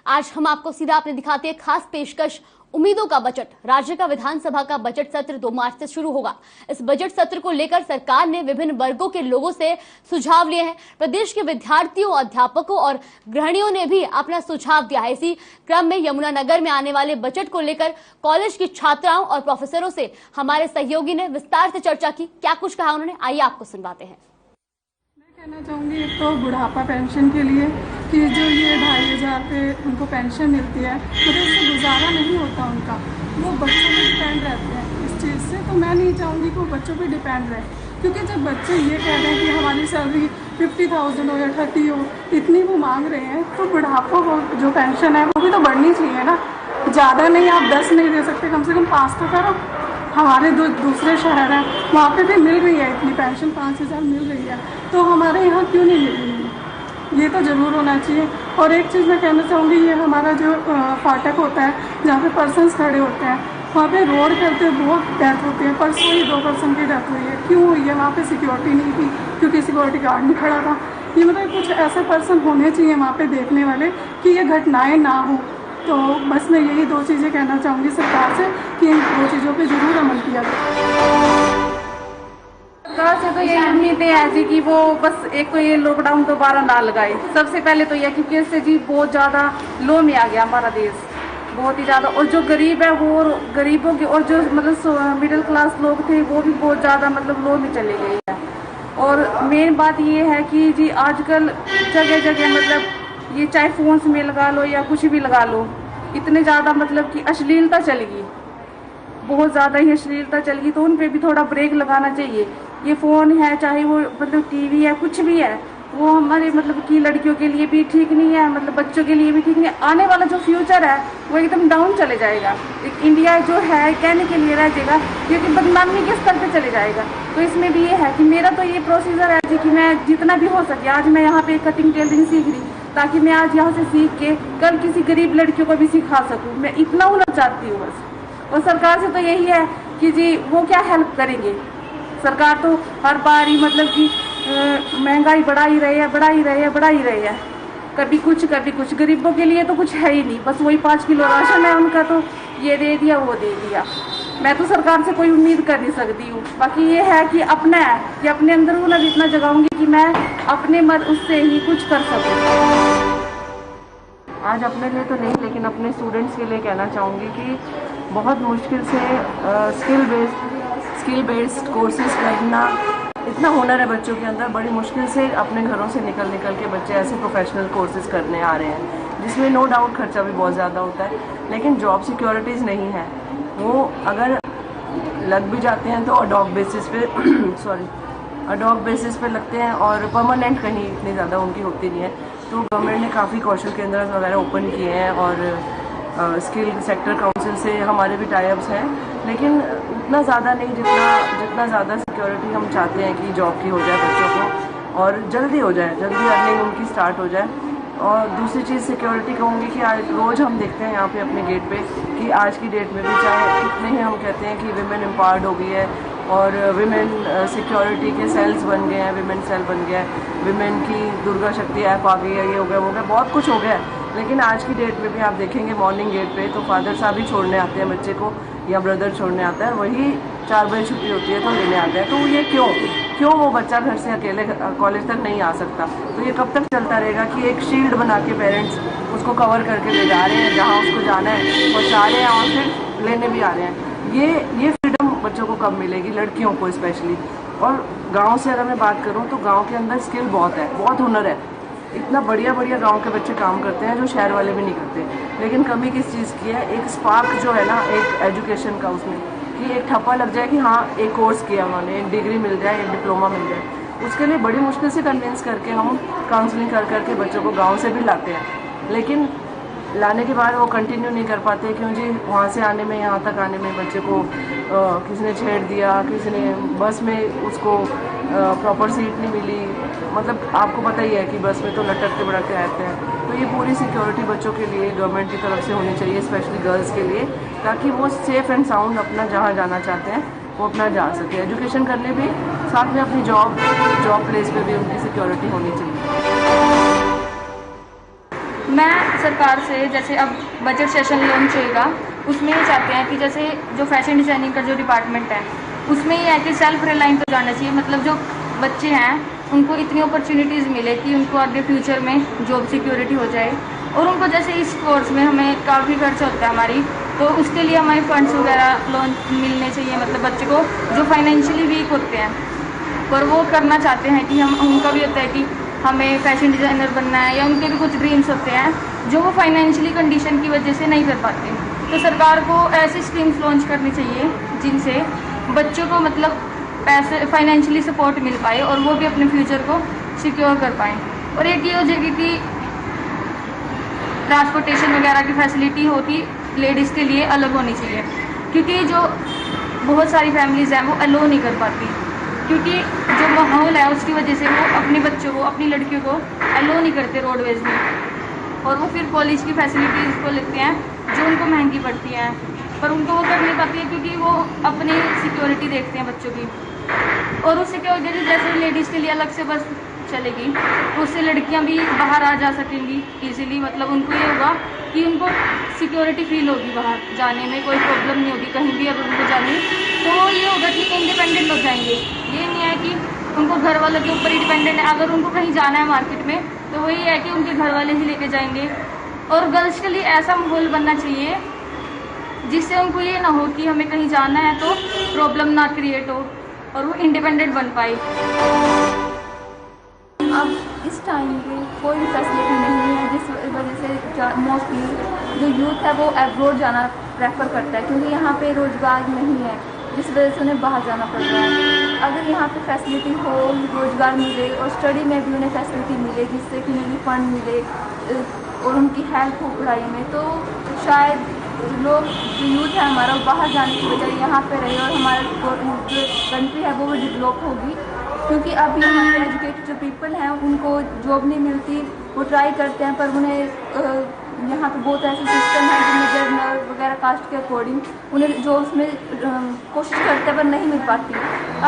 आज हम आपको सीधा अपने दिखाते हैं खास पेशकश उम्मीदों का बजट। राज्य का विधानसभा का बजट सत्र 2 मार्च से शुरू होगा। इस बजट सत्र को लेकर सरकार ने विभिन्न वर्गों के लोगों से सुझाव लिए हैं। प्रदेश के विद्यार्थियों, अध्यापकों और गृहिणियों ने भी अपना सुझाव दिया है। इसी क्रम में यमुनानगर में आने वाले बजट को लेकर कॉलेज की छात्राओं और प्रोफेसरों से हमारे सहयोगी ने विस्तार से चर्चा की। क्या कुछ कहा उन्होंने, आइए आपको सुनवाते हैं। कहना चाहूँगी एक तो बुढ़ापा पेंशन के लिए कि जो ये 2500 पे उनको पेंशन मिलती है, मतलब उससे गुजारा नहीं होता उनका, वो बच्चों पे डिपेंड रहते हैं इस चीज़ से। तो मैं नहीं चाहूँगी कि वो बच्चों पे डिपेंड रहे, क्योंकि जब बच्चे ये कह रहे हैं कि हमारी सैलरी 50,000 हो या 30 हो, इतनी वो मांग रहे हैं, तो बुढ़ापा को जो पेंशन है वो भी तो बढ़नी चाहिए ना। ज़्यादा नहीं, आप 10 नहीं दे सकते, कम से कम 5 तो करो। हमारे दूसरे शहर हैं, वहाँ पे भी मिल रही है इतनी पेंशन, 5,000 मिल रही है, तो हमारे यहाँ क्यों नहीं मिल रही है? ये तो ज़रूर होना चाहिए। और एक चीज़ मैं कहना चाहूँगी, ये हमारा जो फाटक होता है जहाँ पे पर्सन्स खड़े होते हैं, वहाँ पे रोड करते बहुत डेथ होती है। परसों ही 2 पर्सन की डेथ हुई है। क्यों हुई है? वहाँ पे सिक्योरिटी नहीं थी, क्योंकि सिक्योरिटी गार्ड नहीं खड़ा था। ये मतलब कुछ ऐसे पर्सन होने चाहिए वहाँ पे देखने वाले कि ये घटनाएँ ना हो। तो बस मैं यही 2 चीज़ें कहना चाहूँगी सरकार से कि इन 2 चीज़ों पे ज़रूर अमल किया जाए। सरकार से तो ये उम्मीदें हैं जी कि वो बस एक तो ये लॉकडाउन दोबारा ना लगाए। सबसे पहले तो यह, क्योंकि इससे जी बहुत ज़्यादा लो में आ गया हमारा देश, बहुत ही ज़्यादा। और जो गरीब है वो गरीबों के, और जो मतलब मिडिल क्लास लोग थे वो भी बहुत ज़्यादा मतलब लो में चले गए हैं। और मेन बात ये है कि जी आजकल जगह जगह मतलब ये चाहे फोन्स में लगा लो या कुछ भी लगा लो, इतने ज़्यादा मतलब कि अश्लीलता चलेगी, बहुत ज़्यादा ही अश्लीलता चलेगी। तो उन पे भी थोड़ा ब्रेक लगाना चाहिए। ये फ़ोन है, चाहे वो मतलब टीवी है, कुछ भी है, वो हमारे मतलब कि लड़कियों के लिए भी ठीक नहीं है, मतलब बच्चों के लिए भी ठीक नहीं है। आने वाला जो फ्यूचर है वो एकदम डाउन चले जाएगा। एक इंडिया जो है कहने के लिए रह जाएगा, क्योंकि बदनामी के स्तर पे चले जाएगा। तो इसमें भी ये है कि मेरा तो ये प्रोसीजर है जी कि मैं जितना भी हो सके, आज मैं यहाँ पे कटिंग टेलरिंग सीख रही, ताकि मैं आज यहाँ से सीख के कल किसी गरीब लड़कियों को भी सिखा सकूँ। मैं इतना हुनर चाहती हूँ बस। और सरकार से तो यही है कि जी वो क्या हेल्प करेंगे। सरकार तो हर बार ही मतलब कि महंगाई बढ़ा ही रही है, कभी कुछ। गरीबों के लिए तो कुछ है ही नहीं, बस वही 5 किलो राशन है उनका, तो ये दे दिया वो दे दिया। मैं तो सरकार से कोई उम्मीद कर नहीं सकती हूँ। बाकी ये है कि अपना है कि अपने अंदर हुनर इतना जगाऊंगी कि मैं अपने मत उससे ही कुछ कर सकूँ। आज अपने लिए तो नहीं, लेकिन अपने स्टूडेंट्स के लिए कहना चाहूँगी कि बहुत मुश्किल से स्किल बेस्ड कोर्सेज करना, इतना हुनर है बच्चों के अंदर, बड़ी मुश्किल से अपने घरों से निकल के बच्चे ऐसे प्रोफेशनल कोर्सेज करने आ रहे हैं, जिसमें नो डाउट खर्चा भी बहुत ज़्यादा होता है, लेकिन जॉब सिक्योरिटीज़ नहीं है। वो अगर लग भी जाते हैं तो अडॉक बेसिस पे लगते हैं, और परमानेंट कहीं इतनी ज़्यादा उनकी होती नहीं है। तो गवर्नमेंट ने काफ़ी कौशल केंद्र वगैरह ओपन किए हैं, और स्किल सेक्टर काउंसिल से हमारे भी टाई-अप्स हैं, लेकिन उतना ज़्यादा नहीं जितना ज़्यादा सिक्योरिटी हम चाहते हैं कि जॉब की हो जाए बच्चों को, और जल्दी हो जाए, जल्दी अर्निंग उनकी स्टार्ट हो जाए। और दूसरी चीज़ सिक्योरिटी कहूँगी कि आज रोज़ हम देखते हैं यहाँ पे अपने गेट पे कि आज की डेट में भी चाहे कितने ही हम कहते हैं कि विमेन एम्पावर्ड हो गई है, और विमेन सिक्योरिटी के सेल्स बन गए हैं, विमेन सेल बन गया है, विमेन की दुर्गा शक्ति ऐप आ गई है, ये हो गया वो गया, बहुत कुछ हो गया है। लेकिन आज की डेट में भी आप देखेंगे मॉर्निंग गेट पे तो फादर साहब ही छोड़ने आते हैं बच्चे को, या ब्रदर छोड़ने आता है, वही 4 बजे छुट्टी होती है तो लेने आता है। तो ये क्यों वो बच्चा घर से अकेले कॉलेज तक नहीं आ सकता? तो ये कब तक चलता रहेगा कि एक शील्ड बना के पेरेंट्स उसको कवर करके ले जा रहे हैं, जहाँ उसको जाना है पहुँचा रहे हैं, और फिर लेने भी आ रहे हैं। ये फ्रीडम बच्चों को कब मिलेगी, लड़कियों को स्पेशली। और गाँव से अगर मैं बात करूँ तो गाँव के अंदर स्किल बहुत है, बहुत हुनर है, इतना बढ़िया गांव के बच्चे काम करते हैं जो शहर वाले भी नहीं करते। लेकिन कमी किस चीज़ की है? एक स्पार्क जो है ना, एक एजुकेशन का, उसमें कि एक ठप्पा लग जाए कि हाँ एक कोर्स किया उन्होंने, एक डिग्री मिल जाए, एक डिप्लोमा मिल जाए। उसके लिए बड़ी मुश्किल से कन्विंस करके हम काउंसलिंग करके बच्चों को गाँव से भी लाते हैं, लेकिन लाने के बाद वो कंटिन्यू नहीं कर पाते। क्यों जी? वहाँ से आने में, यहाँ तक आने में बच्चे को किसी ने छेड़ दिया, किसी ने बस में उसको प्रॉपर सीट नहीं मिली, मतलब आपको पता ही है कि बस में तो लटकते भड़कते रहते हैं। तो ये पूरी सिक्योरिटी बच्चों के लिए गवर्नमेंट की तरफ से होनी चाहिए, स्पेशली गर्ल्स के लिए, ताकि वो सेफ़ एंड साउंड अपना जहाँ जाना चाहते हैं वो अपना जा सके। एजुकेशन करने भी, साथ में अपनी जॉब प्लेस पे भी उनकी सिक्योरिटी होनी चाहिए। मैं सरकार से जैसे अब बजट सेशन लॉन्च होएगा उसमें ये चाहते हैं कि जैसे जो फैशन डिज़ाइनिंग का जो डिपार्टमेंट है उसमें ये है कि सेल्फ रिलायंट हो जाना चाहिए। मतलब जो बच्चे हैं उनको इतनी अपॉर्चुनिटीज़ मिले कि उनको आगे फ्यूचर में जॉब सिक्योरिटी हो जाए। और उनको जैसे इस कोर्स में हमें काफ़ी खर्च होता है हमारी, तो उसके लिए हमें फंड्स वगैरह लोन मिलने चाहिए। मतलब बच्चे को जो फाइनेंशियली वीक होते हैं पर वो करना चाहते हैं कि हम उनका भी होता है कि हमें फैशन डिज़ाइनर बनना है, या उनके भी कुछ ड्रीम्स होते हैं जो वो फाइनेंशियली कंडीशन की वजह से नहीं कर पाते। तो सरकार को ऐसी स्कीम्स लॉन्च करनी चाहिए जिनसे बच्चों को मतलब पैसे फाइनेंशियली सपोर्ट मिल पाए और वो भी अपने फ्यूचर को सिक्योर कर पाएँ। और एक ये हो जाएगी कि ट्रांसपोर्टेशन वगैरह की फैसिलिटी होती लेडीज़ के लिए अलग होनी चाहिए, क्योंकि जो बहुत सारी फैमिलीज़ हैं वो अलो नहीं कर पाती, क्योंकि जो माहौल है उसकी वजह से वो अपने बच्चों को, अपनी लड़कियों को अलो नहीं करते रोडवेज़ में, और वो फिर कॉलेज की फैसिलिटीज़ को लेते हैं जो उनको महंगी पड़ती हैं, पर उनको वो कर नहीं पाती है क्योंकि वो अपनी सिक्योरिटी देखते हैं बच्चों की। और उससे क्या हो गया, जैसे लेडीज़ के लिए अलग से बस चलेगी तो उससे लड़कियां भी बाहर आ जा सकेंगी इजीली। मतलब उनको ये होगा कि उनको सिक्योरिटी फील होगी, बाहर जाने में कोई प्रॉब्लम नहीं होगी कहीं भी अगर उनको जाने, तो ये होगा कि इंडिपेंडेंट हो जाएंगे। ये नहीं है कि उनको घर वालों के ऊपर ही डिपेंडेंट है। अगर उनको कहीं जाना है मार्केट में तो वही है कि उनके घर वाले ही लेके जाएंगे। और गर्ल्स के लिए ऐसा माहौल बनना चाहिए जिससे उनको ये ना हो कि हमें कहीं जाना है तो प्रॉब्लम ना क्रिएट हो और वो इंडिपेंडेंट बन पाए। अब इस टाइम पे कोई भी फैसिलिटी नहीं है, जिस वजह से मोस्टली जो यूथ है वो एब्रोड जाना प्रेफर करता है, क्योंकि यहाँ पे रोज़गार नहीं है जिस वजह से उन्हें बाहर जाना पड़ रहा है। अगर यहाँ पे फैसिलिटी हो, रोज़गार मिले और स्टडी में भी उन्हें फैसिलिटी मिले जिससे कि उन्हें फंड मिले और उनकी हेल्प हो पढ़ाई में, तो शायद लोग जो यूथ है हमारा बाहर जाने की बजाय यहाँ पे रहे और हमारा जो कंट्री है वो भी डेवलप होगी। क्योंकि अब यहाँ पे एजुकेटेड जो पीपल हैं उनको जॉब नहीं मिलती, वो ट्राई करते हैं पर उन्हें यहाँ पे बहुत ऐसे सिस्टम है जिनमें जर्नल वगैरह कास्ट के अकॉर्डिंग उन्हें जॉब्स में कोशिश करते हैं पर नहीं मिल पाती।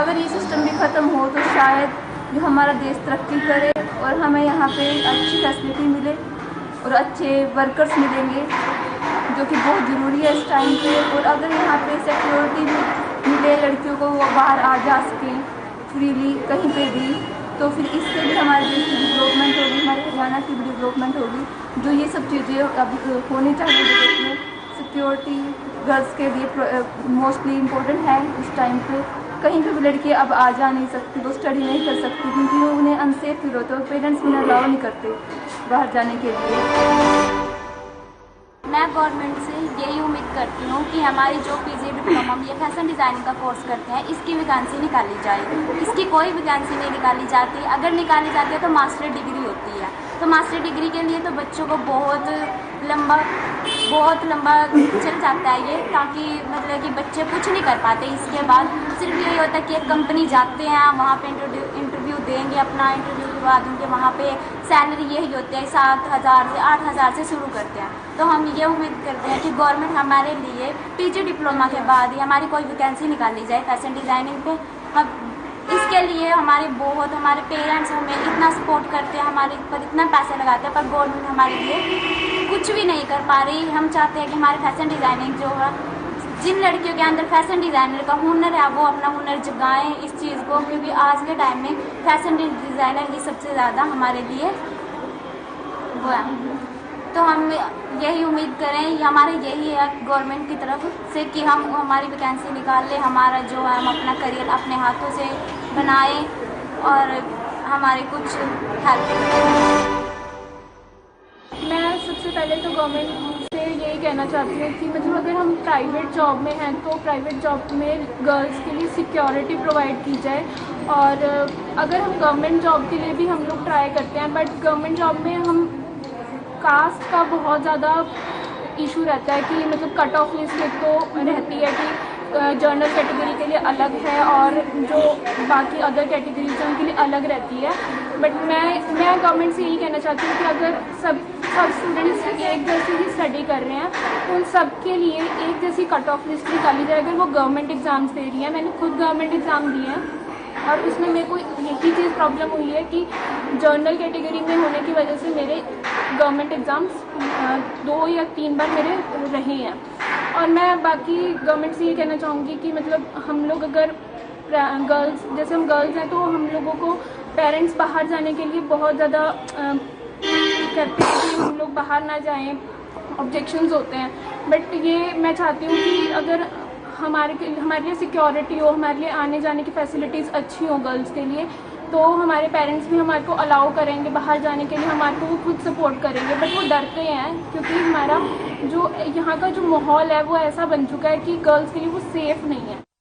अगर ये सिस्टम भी ख़त्म हो तो शायद जो हमारा देश तरक्की करे और हमें यहाँ पे अच्छी फैसिलिटी मिले और अच्छे वर्कर्स मिलेंगे जो कि बहुत ज़रूरी है इस टाइम पे। और अगर यहाँ पे सिक्योरिटी भी मिले, लड़कियों को वो बाहर आ जा सकें फ्रीली कहीं पे भी, तो फिर इससे भी हमारे देश की डेवलपमेंट होगी, हमारे हरियाणा की भी डेवलपमेंट होगी। जो ये सब चीज़ें अब होनी चाहिए देश में, सिक्योरिटी गर्ल्स के लिए मोस्टली इम्पोर्टेंट है इस टाइम पे। कहीं पे भी लड़की अब आ जा नहीं सकती, वो स्टडी नहीं कर सकती क्योंकि उन्हें अनसेफ फील होता है और पेरेंट्स उन्हें अलाउ नहीं करते बाहर जाने के लिए। मैं गवर्नमेंट से यही उम्मीद करती हूँ कि हमारी जो पीजी डिप्लोमा में ये फैशन डिज़ाइनिंग का कोर्स करते हैं इसकी वैकेंसी निकाली जाए। इसकी कोई वैकेंसी नहीं निकाली जाती, अगर निकाली जाती है तो मास्टर डिग्री होती है। तो मास्टर डिग्री के लिए तो बच्चों को बहुत लंबा चल जाता है ये, ताकि मतलब कि बच्चे कुछ नहीं कर पाते। इसके बाद सिर्फ यही होता है कि एक कंपनी जाते हैं, वहाँ पे इंटरव्यू देंगे, अपना इंटरव्यू के बाद उनके वहाँ पे सैलरी यही होती है 7,000 से 8,000 से शुरू करते हैं। तो हम ये उम्मीद करते हैं कि गवर्नमेंट हमारे लिए पीजी डिप्लोमा के बाद ही हमारी कोई वैकेंसी निकाली जाए फैशन डिज़ाइनिंग पे। अब इसके लिए हमारे पेरेंट्स हमें इतना सपोर्ट करते हैं, हमारे पर इतना पैसे लगाते हैं, पर गवर्नमेंट हमारे लिए कुछ भी नहीं कर पा रही। हम चाहते हैं कि हमारे फैशन डिज़ाइनिंग जो है, जिन लड़कियों के अंदर फैशन डिज़ाइनर का हुनर है वो अपना हुनर जगाएं इस चीज़ को, क्योंकि आज के टाइम में फैशन डिज़ाइनर ही सबसे ज़्यादा हमारे लिए वो है। तो हम यही उम्मीद करें, हमारे यही है गवर्नमेंट की तरफ से कि हम हमारी वैकेंसी निकाल लें, हमारा जो है हम अपना करियर अपने हाथों से बनाएं और हमारे कुछ हेल्प करें। मैं सबसे पहले तो गवर्नमेंट से यही कहना चाहती हूँ कि मतलब अगर हम प्राइवेट जॉब में हैं तो प्राइवेट जॉब में गर्ल्स के लिए सिक्योरिटी प्रोवाइड की जाए। और अगर हम गवर्नमेंट जॉब के लिए भी हम लोग ट्राई करते हैं, बट गवर्नमेंट जॉब में हम कास्ट का बहुत ज़्यादा इशू रहता है कि मतलब कट ऑफ लिस्ट तो रहती है कि जनरल कैटेगरी के लिए अलग है और जो बाकी अदर कैटेगरीज हैं उनके लिए अलग रहती है। बट मैं गवर्नमेंट से यही कहना चाहती हूँ कि अगर सब स्टूडेंट्स एक जैसी ही स्टडी कर रहे हैं उन सब के लिए एक जैसी कट ऑफ लिस्ट निकाली जाए। अगर वो गवर्नमेंट एग्ज़ाम्स दे रही हैं, मैंने खुद गवर्नमेंट एग्ज़ाम दिए हैं, और उसमें मेरे को यही चीज़ प्रॉब्लम हुई है कि जर्नल कैटेगरी में होने की वजह से मेरे गवर्नमेंट एग्ज़ाम्स 2 या 3 बार मेरे रहे हैं। और मैं बाकी गवर्नमेंट से ये कहना चाहूँगी कि मतलब हम लोग अगर गर्ल्स, जैसे हम गर्ल्स हैं, तो हम लोगों को पेरेंट्स बाहर जाने के लिए बहुत ज़्यादा करते हैं कि हम लोग बाहर ना जाएं, ऑब्जेक्शंस होते हैं। बट ये मैं चाहती हूँ कि अगर हमारे लिए सिक्योरिटी हो, हमारे लिए आने जाने की फैसिलिटीज़ अच्छी हो गर्ल्स के लिए, तो हमारे पेरेंट्स भी हमारे को अलाउ करेंगे बाहर जाने के लिए, हमारे को वो खुद सपोर्ट करेंगे। बट वो डरते हैं क्योंकि हमारा जो यहाँ का जो माहौल है वो ऐसा बन चुका है कि गर्ल्स के लिए वो सेफ़ नहीं है।